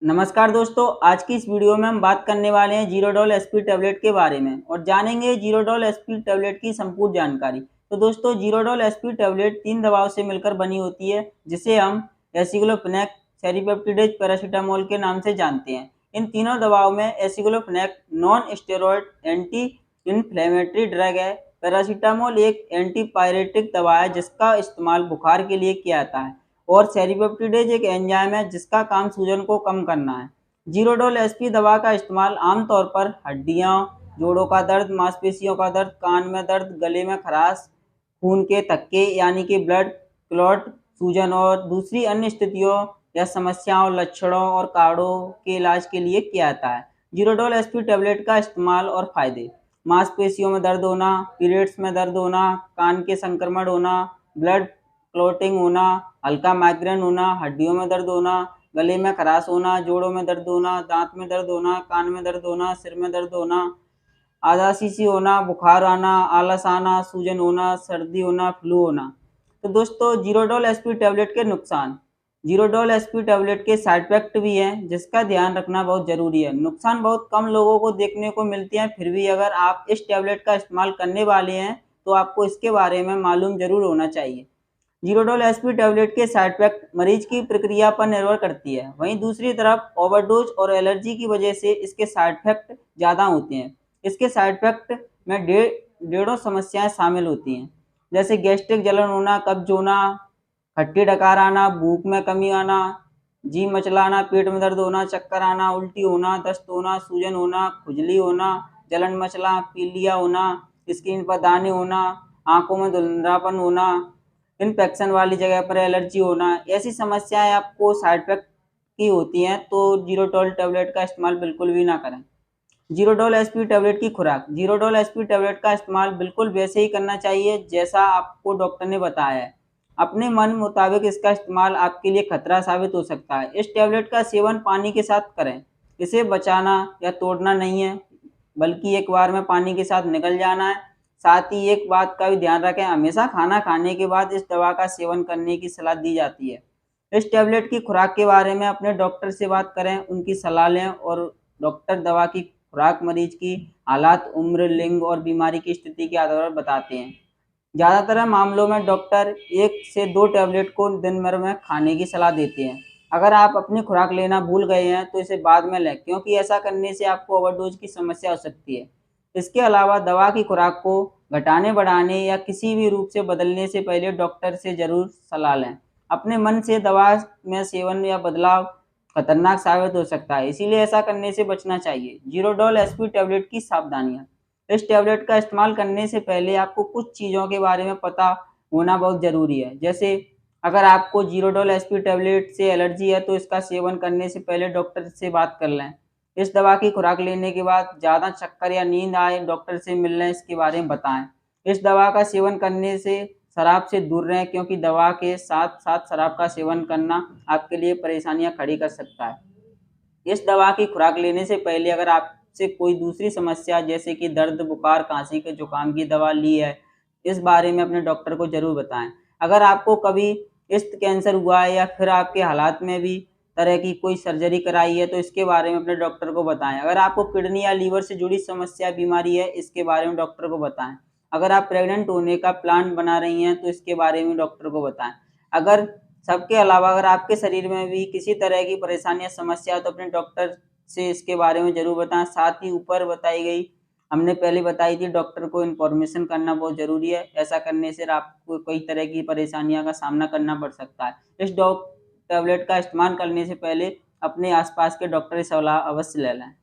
नमस्कार दोस्तों, आज की इस वीडियो में हम बात करने वाले हैं जीरोडॉल एसपी टैबलेट के बारे में और जानेंगे जीरोडॉल एसपी टैबलेट की संपूर्ण जानकारी। तो दोस्तों, जीरोडॉल एसपी टैबलेट 3 दवाओं से मिलकर बनी होती है, जिसे हम एसिक्लोफेनेक, सेरिपेप्टिडेज, पैरासीटामोल के नाम से जानते हैं। इन तीनों दवाओं में aceclofenac non steroid anti inflammatory drug है। पैरासीटामोल एक एंटीपायरेटिक दवा है जिसका इस्तेमाल बुखार के लिए किया जाता है और सेरिपेप्टिडेज एक एंजाइम है जिसका काम सूजन को कम करना है। जीरोडोल एसपी दवा का इस्तेमाल आमतौर पर हड्डियां, जोड़ों का दर्द, मांसपेशियों का दर्द, कान में दर्द, गले में खराश, खून के थक्के यानी कि ब्लड क्लॉट, सूजन और दूसरी अन्य स्थितियों या समस्याओं, लक्षणों और कार्डों के इलाज के लिए किया जाता है। जीरोडोल एसपी टैबलेट का इस्तेमाल और फायदे: मांसपेशियों में दर्द होना, पीरियड्स में दर्द होना, कान के संक्रमण होना, ब्लड क्लॉटिंग होना, हल्का माइग्रेन होना, हड्डियों में दर्द होना, गले में खराश होना, जोड़ों में दर्द होना, दांत में दर्द होना, कान में दर्द होना, सिर में दर्द होना, आजासीसी होना, बुखार आना, आलस आना, सूजन होना, सर्दी होना, फ्लू होना। तो दोस्तों, जीरोडोल एसपी टैबलेट के नुकसान: जीरोडोल एसपी टैबलेट के साइड इफेक्ट भी हैं जिसका ध्यान रखना बहुत जरूरी है। नुकसान बहुत कम लोगों को देखने को मिलते हैं, फिर भी अगर आप इस टैबलेट का इस्तेमाल करने वाले हैं तो आपको इसके बारे में मालूम जरूर होना चाहिए। जीरोडोल एसपी टैबलेट के साइड इफेक्ट मरीज की प्रक्रिया पर निर्भर करती है। वहीं दूसरी तरफ ओवरडोज और एलर्जी की वजह से इसके साइड इफेक्ट ज़्यादा होते हैं। इसके साइड इफेक्ट में डेढ़ों समस्याएं शामिल होती हैं, जैसे गैस्ट्रिक जलन होना, कब्ज होना, खट्टी डकार आना, भूख में कमी आना, जी मचलाना, पेट में दर्द होना, चक्कर आना, उल्टी होना, दस्त होना, सूजन होना, खुजली होना, जलन मचला, पीलिया होना, स्किन पर दाने होना, आंखों में धुंधलापन होना, इन्फेक्शन वाली जगह पर एलर्जी होना। ऐसी समस्याएं आपको साइड इफेक्ट की होती हैं तो जीरोडोल टैबलेट का इस्तेमाल बिल्कुल भी ना करें। जीरोडोल एसपी टैबलेट की खुराक: जीरोडोल एसपी टैबलेट का इस्तेमाल बिल्कुल वैसे ही करना चाहिए जैसा आपको डॉक्टर ने बताया है। अपने मन मुताबिक इसका इस्तेमाल आपके लिए खतरा साबित हो सकता है। इस टैबलेट का सेवन पानी के साथ करें। इसे बचाना या तोड़ना नहीं है, बल्कि एक बार में पानी के साथ निकल जाना है। साथ ही एक बात का भी ध्यान रखें, हमेशा खाना खाने के बाद इस दवा का सेवन करने की सलाह दी जाती है। इस टैबलेट की खुराक के बारे में अपने डॉक्टर से बात करें, उनकी सलाह लें और डॉक्टर दवा की खुराक मरीज की हालात, उम्र, लिंग और बीमारी की स्थिति के आधार पर बताते हैं। ज़्यादातर मामलों में डॉक्टर 1 से 2 टैबलेट को दिन भर में खाने की सलाह देते हैं। अगर आप अपनी खुराक लेना भूल गए हैं तो इसे बाद में लें, क्योंकि ऐसा करने से आपको ओवरडोज की समस्या हो सकती है। इसके अलावा दवा की खुराक को घटाने, बढ़ाने या किसी भी रूप से बदलने से पहले डॉक्टर से ज़रूर सलाह लें। अपने मन से दवा में सेवन या बदलाव खतरनाक साबित हो सकता है, इसीलिए ऐसा करने से बचना चाहिए। जीरोडोल एसपी टैबलेट की सावधानियाँ: इस टैबलेट का इस्तेमाल करने से पहले आपको कुछ चीज़ों के बारे में पता होना बहुत ज़रूरी है। जैसे अगर आपको जीरोडोल एसपी टैबलेट से एलर्जी है तो इसका सेवन करने से पहले डॉक्टर से बात कर लें। इस दवा की खुराक लेने के बाद ज़्यादा चक्कर या नींद आए, डॉक्टर से मिलने इसके बारे में बताएं। इस दवा का सेवन करने से शराब से दूर रहें, क्योंकि दवा के साथ साथ शराब का सेवन करना आपके लिए परेशानियां खड़ी कर सकता है। इस दवा की खुराक लेने से पहले अगर आपसे कोई दूसरी समस्या जैसे कि दर्द, बुखार, खांसी के जुकाम की दवा ली है, इस बारे में अपने डॉक्टर को ज़रूर बताएं। अगर आपको कभी स्तन कैंसर हुआ है या फिर आपके हालात में भी तरह की कोई सर्जरी कराई है तो इसके बारे में अपने डॉक्टर को बताएं। अगर आपको किडनी या लीवर से जुड़ी समस्या, बीमारी है, इसके बारे में डॉक्टर को बताएं। अगर आप प्रेग्नेंट होने का प्लान बना रही हैं तो इसके बारे में डॉक्टर को बताएं। अगर सबके अलावा अगर आपके शरीर में भी किसी तरह की परेशानी या समस्या है तो अपने डॉक्टर से इसके बारे में ज़रूर बताएं। साथ ही ऊपर बताई गई, हमने पहले बताई थी, डॉक्टर को इन्फॉर्मेशन करना बहुत ज़रूरी है। ऐसा करने से आपको कई तरह की परेशानियों का सामना करना पड़ सकता है। इस टैबलेट का इस्तेमाल करने से पहले अपने आसपास के डॉक्टर की सलाह अवश्य ले लें।